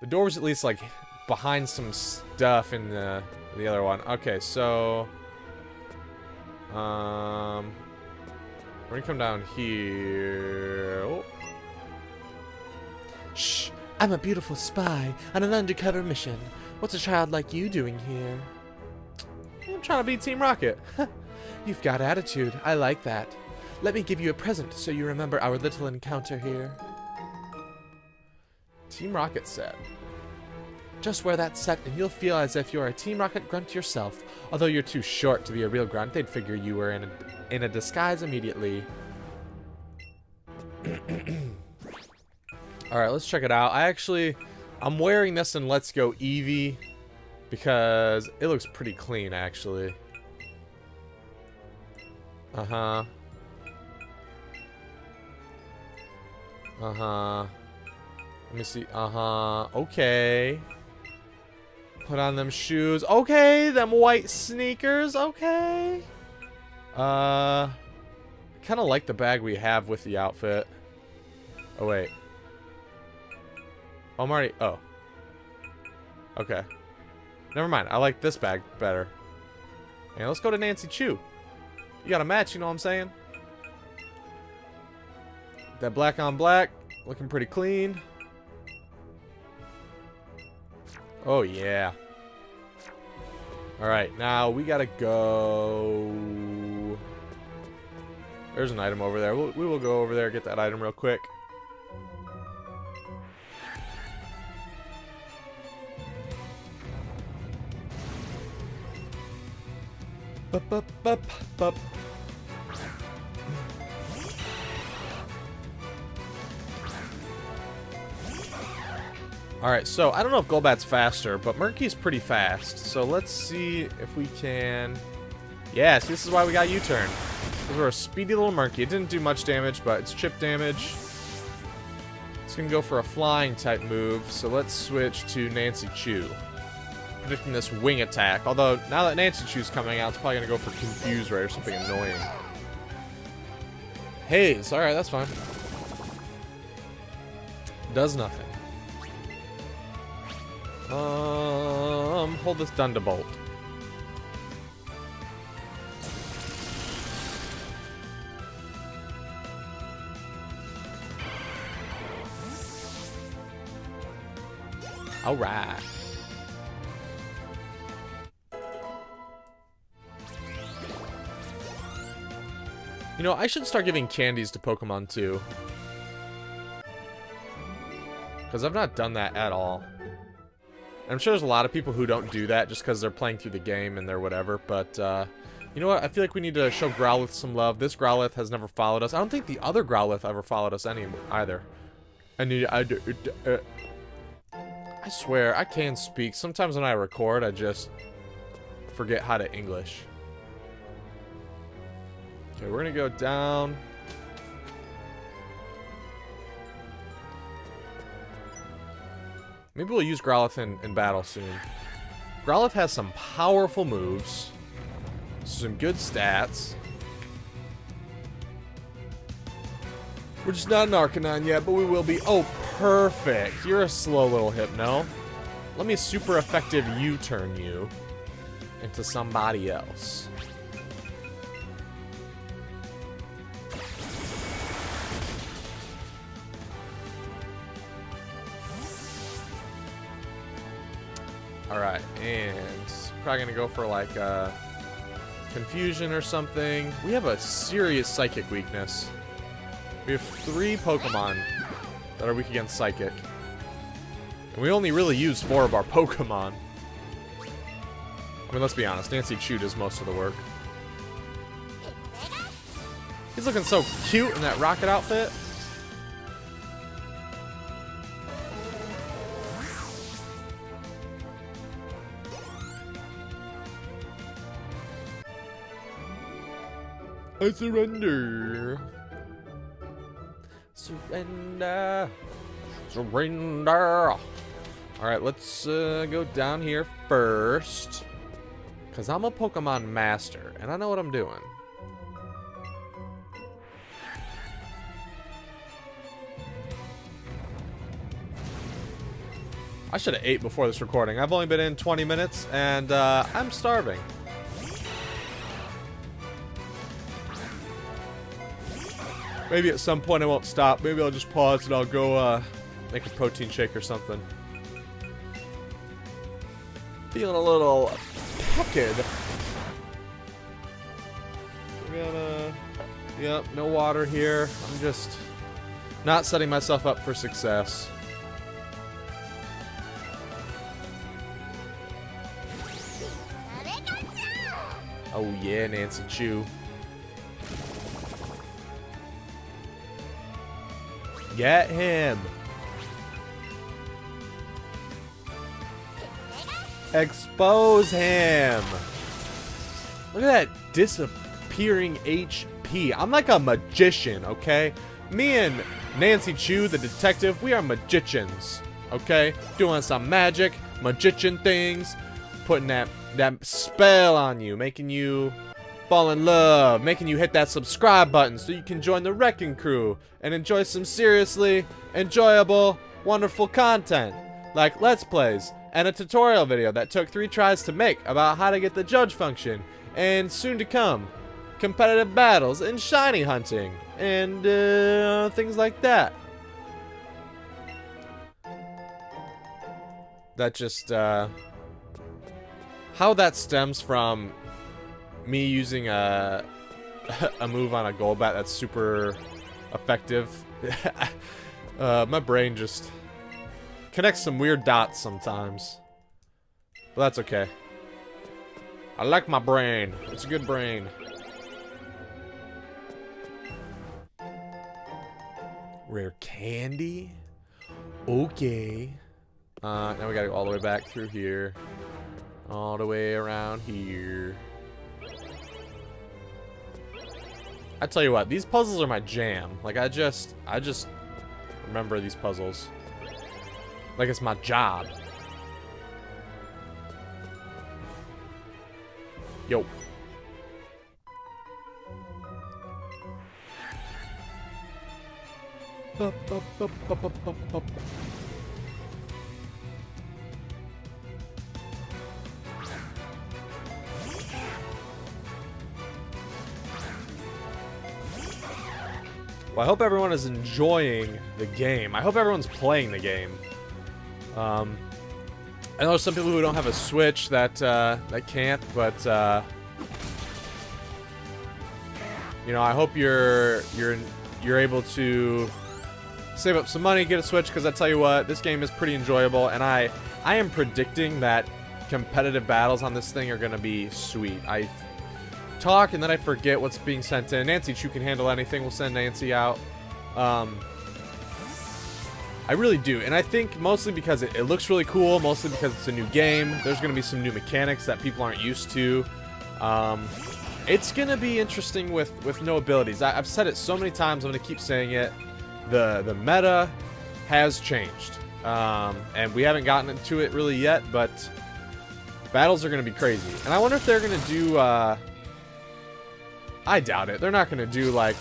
The door was at least, like, behind some stuff in the other one. Okay, so... we're gonna come down here. Oh. Shh! I'm a beautiful spy on an undercover mission. What's a child like you doing here? I'm trying to beat Team Rocket. You've got attitude. I like that. Let me give you a present so you remember our little encounter here. Team Rocket set. Just wear that set and you'll feel as if you're a Team Rocket grunt yourself. Although you're too short to be a real grunt, they'd figure you were in a disguise immediately. Alright, let's check it out. I'm wearing this in Let's Go Eevee because it looks pretty clean, actually. Uh-huh. Uh-huh. Let me see. Uh-huh. Okay. Put on them shoes. Okay, them white sneakers. Okay. Kind of like the bag we have with the outfit. Oh, wait. I'm already... Oh. Okay. Never mind. I like this bag better. Hey, let's go to Nancy Chu. You got a match, you know what I'm saying? That black on black. Looking pretty clean. Oh, yeah. Alright, now we gotta go... There's an item over there. We will go over there, get that item real quick. Bup, bup, bup, bup. Alright, so I don't know if Golbat's faster, but Murky's pretty fast. So let's see if we can... Yes, this is why we got U-turn. Because we're a speedy little Murky. It didn't do much damage, but it's chip damage. It's going to go for a flying type move, so let's switch to Nancy Chu. Predicting this wing attack. Although, now that Nancy Chu's coming out, it's probably going to go for Confuse Ray or something annoying. Haze, alright, that's fine. Does nothing. Hold this Thunderbolt. Alright. You know, I should start giving candies to Pokemon too. Because I've not done that at all. I'm sure there's a lot of people who don't do that just because they're playing through the game and they're whatever, but, you know what? I feel like we need to show Growlithe some love. This Growlithe has never followed us. I don't think the other Growlithe ever followed us either. I swear, I can speak. Sometimes when I record, I just forget how to English. Okay, we're gonna go down. Maybe we'll use Growlithe in battle soon. Growlithe has some powerful moves. Some good stats. We're just not an Arcanine yet, but we will be. Oh, perfect. You're a slow little Hypno. Let me super effective U-turn you into somebody else. Alright, and probably gonna go for like Confusion or something. We have a serious Psychic weakness. We have 3 Pokemon that are weak against Psychic. And we only really use 4 of our Pokemon. I mean, let's be honest, Nancy Chu does most of the work. He's looking so cute in that rocket outfit. I surrender. Surrender. Surrender. Alright, let's go down here first. Because I'm a Pokemon master, and I know what I'm doing. I should have ate before this recording. I've only been in 20 minutes, and I'm starving. Maybe at some point I won't stop. Maybe I'll just pause and I'll go make a protein shake or something. Feeling a little pecked. We're gonna... Yep, no water here. I'm just not setting myself up for success. Oh yeah, Nancy Chu. Get him. Expose him. Look at that disappearing HP. I'm like a magician, okay? Me and Nancy Chu, the detective, we are magicians, okay? Doing some magic, magician things, putting that spell on you, making you fall in love, making you hit that subscribe button so you can join the Wrecking crew and enjoy some seriously enjoyable, wonderful content like Let's Plays and a tutorial video that took 3 tries to make about how to get the judge function, and soon to come, competitive battles and shiny hunting and things like that. That just how that stems from me using a move on a Golbat that's super effective. My brain just connects some weird dots sometimes. But that's okay. I like my brain. It's a good brain. Rare candy? Okay. Now we gotta go all the way back through here. All the way around here. I tell you what, these puzzles are my jam. Like, I just remember these puzzles. Like it's my job. Yo. Bup, bup, bup, bup, bup, bup, bup. Well, I hope everyone is enjoying the game. I hope everyone's playing the game. I know some people who don't have a Switch that can't, but you know, I hope you're able to save up some money, get a Switch, because I tell you what, this game is pretty enjoyable, and I am predicting that competitive battles on this thing are gonna be sweet. I talk and then I forget what's being sent in. Nancy Chu can handle anything. We'll send Nancy out. I really do, and I think mostly because it looks really cool, mostly because it's a new game. There's going to be some new mechanics that people aren't used to. It's going to be interesting with no abilities. I've said it so many times, I'm going to keep saying it. The meta has changed, and we haven't gotten into it really yet, but battles are going to be crazy. And I wonder if they're going to do... I doubt it. They're not going to do like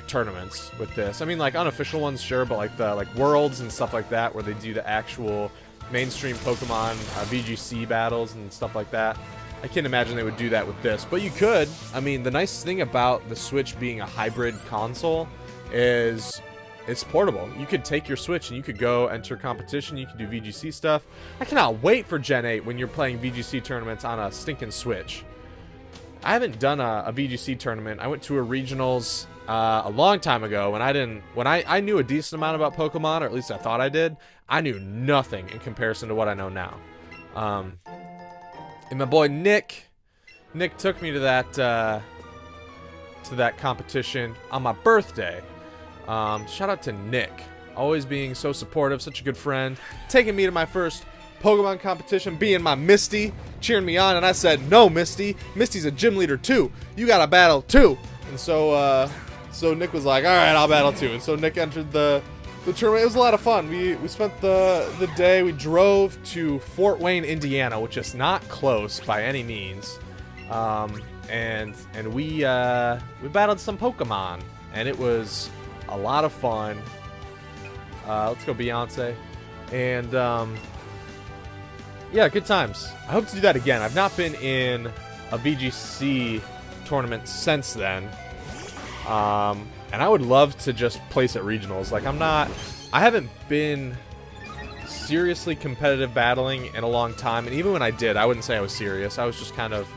tournaments with this. I mean, like unofficial ones, sure, but like the worlds and stuff like that, where they do the actual mainstream Pokemon VGC battles and stuff like that. I can't imagine they would do that with this, but you could. I mean, the nice thing about the Switch being a hybrid console is it's portable. You could take your Switch and you could go enter competition. You could do VGC stuff. I cannot wait for Gen 8 when you're playing VGC tournaments on a stinking Switch. I haven't done a VGC tournament. I went to a regionals a long time ago when I knew a decent amount about Pokemon, or at least I thought I did. I knew nothing in comparison to what I know now. And my boy Nick took me to that competition on my birthday. Shout out to Nick, always being so supportive, such a good friend, taking me to my first Pokemon competition, being my Misty, cheering me on, and I said, "No, Misty. Misty's a gym leader too. You gotta battle too." And so Nick was like, "All right, I'll battle too." And so Nick entered the tournament. It was a lot of fun. We spent the day. We drove to Fort Wayne, Indiana, which is not close by any means, and we battled some Pokemon, and it was a lot of fun. Let's go Beyonce. And, yeah, good times. I hope to do that again. I've not been in a VGC tournament since then. And I would love to just place at regionals. Like, I haven't been seriously competitive battling in a long time. And even when I did, I wouldn't say I was serious. I was just kind of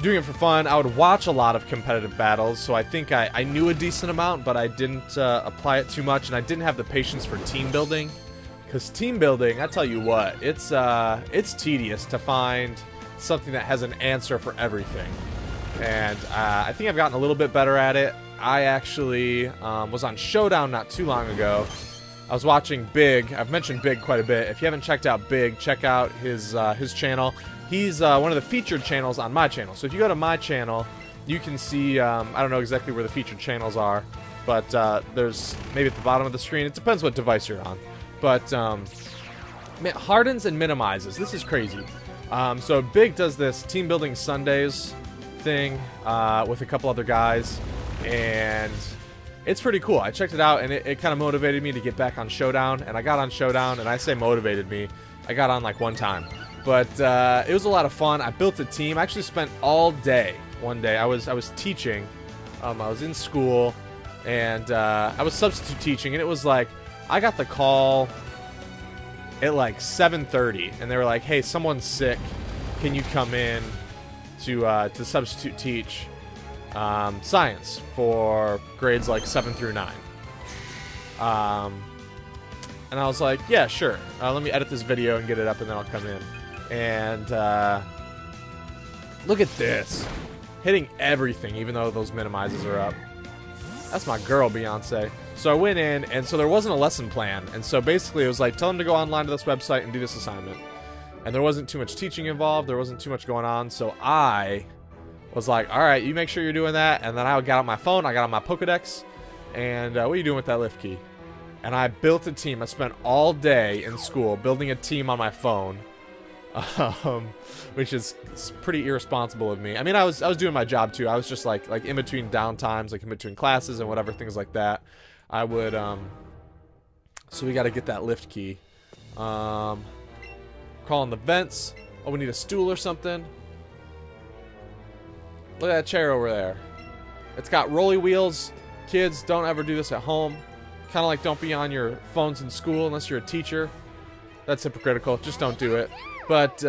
doing it for fun. I would watch a lot of competitive battles, so I think I knew a decent amount, but I didn't apply it too much, and I didn't have the patience for team building. Because team building, I tell you what, it's tedious to find something that has an answer for everything. And I think I've gotten a little bit better at it. I actually was on Showdown not too long ago. I was watching Big. I've mentioned Big quite a bit. If you haven't checked out Big, check out his channel. He's one of the featured channels on my channel. So if you go to my channel, you can see, I don't know exactly where the featured channels are, but there's maybe at the bottom of the screen. It depends what device you're on. But hardens and minimizes. This is crazy. So Big does this team building Sundays thing with a couple other guys, and it's pretty cool. I checked it out, and it kind of motivated me to get back on Showdown, and I got on Showdown, and I say motivated me. I got on like one time. But it was a lot of fun. I built a team. I actually spent all day one day. I was teaching. I was in school, and I was substitute teaching, and it was like, I got the call at like 7:30, and they were like, hey, someone's sick. Can you come in to substitute teach science for grades like 7 through 9? And I was like, yeah, sure. Let me edit this video and get it up, and then I'll come in. And look at this. Hitting everything, even though those minimizes are up. That's my girl, Beyonce. So I went in, and so there wasn't a lesson plan. And so basically it was like, tell them to go online to this website and do this assignment. And there wasn't too much teaching involved. There wasn't too much going on. So I was like, all right, you make sure you're doing that. And then I got on my phone. I got on my Pokedex. And what are you doing with that lift key? And I built a team. I spent all day in school building a team on my phone. Which is pretty irresponsible of me. I mean, I was doing my job too. I was just like in between downtimes, like in between classes and whatever, things like that. I would so we got to get that lift key. Calling the vents. Oh, we need a stool or something. Look at that chair over there. It's got rolly wheels. Kids, don't ever do this at home. Kind of like, don't be on your phones in school unless you're a teacher. That's hypocritical. Just don't do it. But,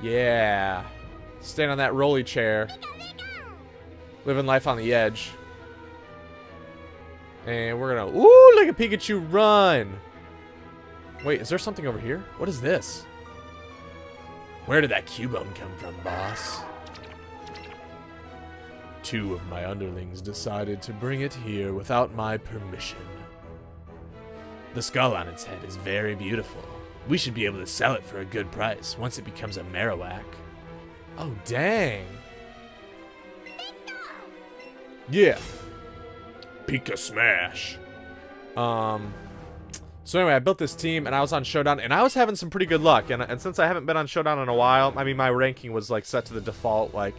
yeah. Staying on that rolly chair. Living life on the edge. And we're gonna... Ooh, look at Pikachu run! Wait, is there something over here? What is this? Where did that Cubone come from, boss? 2 of my underlings decided to bring it here without my permission. The skull on its head is very beautiful. We should be able to sell it for a good price once it becomes a Marowak. Oh, dang. Yeah. Pika Smash. So anyway, I built this team, and I was on Showdown, and I was having some pretty good luck. And since I haven't been on Showdown in a while, I mean, my ranking was like set to the default, like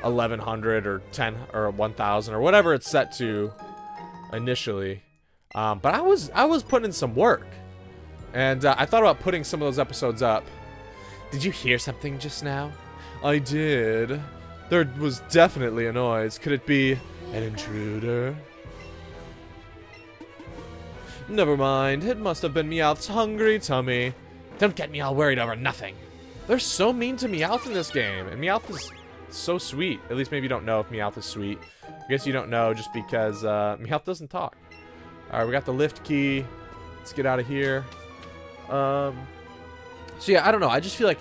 1100 or 10 or 1000 or whatever it's set to initially. But I was putting in some work, and I thought about putting some of those episodes up. Did you hear something just now? I did. There was definitely a noise. Could it be an intruder? Never mind. It must have been Meowth's hungry tummy. Don't get me all worried over nothing. They're so mean to Meowth in this game, and Meowth is so sweet. At least maybe you don't know if Meowth is sweet. I guess you don't know just because Meowth doesn't talk. Alright, we got the lift key. Let's get out of here. So yeah, I don't know. I just feel like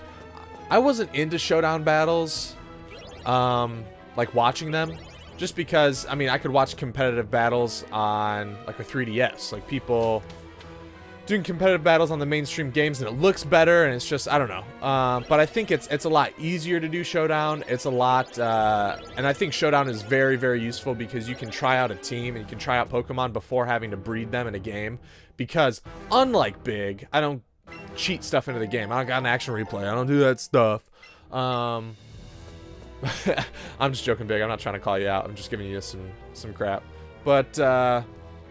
I wasn't into Showdown battles, like watching them. Just because, I mean, I could watch competitive battles on, like, a 3DS. Like, people doing competitive battles on the mainstream games, and it looks better, and it's just, I don't know. But I think it's a lot easier to do Showdown. It's a lot, and I think Showdown is very, very useful because you can try out a team, and you can try out Pokemon before having to breed them in a game. Because, unlike Big, I don't cheat stuff into the game. I don't got an action replay. I don't do that stuff. I'm just joking, Big. I'm not trying to call you out. I'm just giving you some crap. But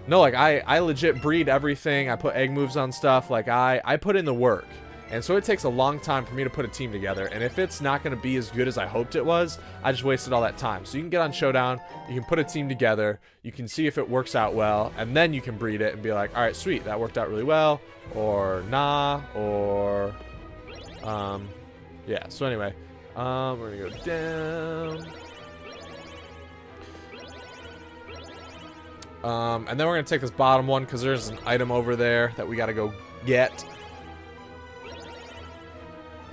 No, like, I legit breed everything. I put egg moves on stuff. Like, I put in the work. And so it takes a long time for me to put a team together. And if it's not going to be as good as I hoped it was, I just wasted all that time. So you can get on Showdown. You can put a team together. You can see if it works out well. And then you can breed it and be like, all right, sweet. That worked out really well. Or nah. Or, yeah. So anyway, we're going to go down. And then we're going to take this bottom one because there's an item over there that we got to go get.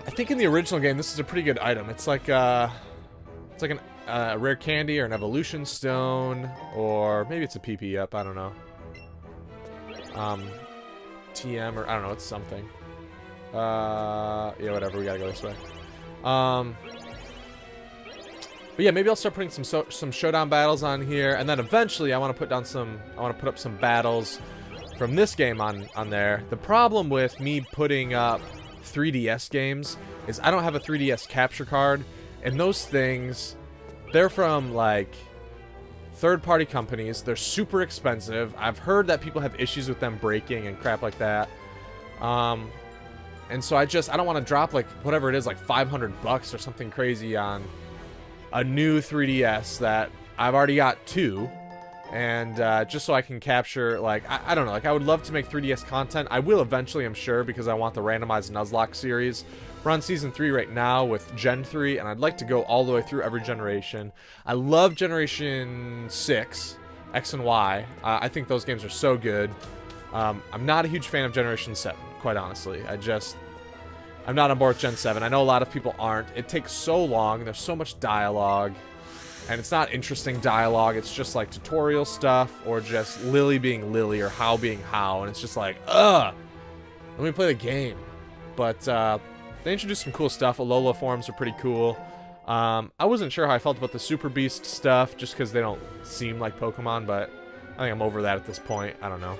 I think in the original game, this is a pretty good item. It's like a rare candy or an evolution stone, or maybe it's a PP up. I don't know. TM or I don't know. It's something. Yeah, whatever. We gotta go this way. But yeah, maybe I'll start putting some showdown battles on here, and then eventually I want to put up some battles from this game on there. The problem with me putting up 3DS games is I don't have a 3DS capture card, and those things, they're from like third-party companies. They're super expensive. I've heard that people have issues with them breaking and crap like that. And so I don't want to drop like whatever it is, like $500 or something crazy on a new 3DS that I've already got two. And just so I can capture, like, I don't know, like, I would love to make 3DS content. I will eventually, I'm sure, because I want the randomized Nuzlocke series. We're on Season 3 right now with Gen 3, and I'd like to go all the way through every generation. I love Generation 6, X and Y. I think those games are so good. I'm not a huge fan of Generation 7, quite honestly. I'm not on board with Gen 7. I know a lot of people aren't. It takes so long, there's so much dialogue. And it's not interesting dialogue, it's just like tutorial stuff, or just Lily being Lily, or How being How, and it's just like, ugh! Let me play the game. But, they introduced some cool stuff. Alola forms are pretty cool. I wasn't sure how I felt about the Super Beast stuff, just because they don't seem like Pokemon, but I think I'm over that at this point. I don't know.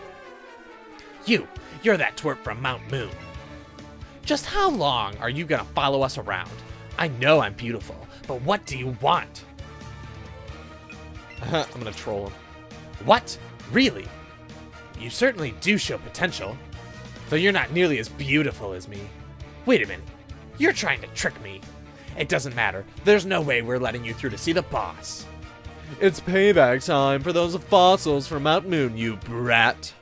You're that twerp from Mount Moon. Just how long are you gonna follow us around? I know I'm beautiful, but what do you want? I'm gonna troll him. What? Really? You certainly do show potential, though you're not nearly as beautiful as me. Wait a minute. You're trying to trick me. It doesn't matter. There's no way we're letting you through to see the boss. It's payback time for those fossils from Mount Moon, you brat.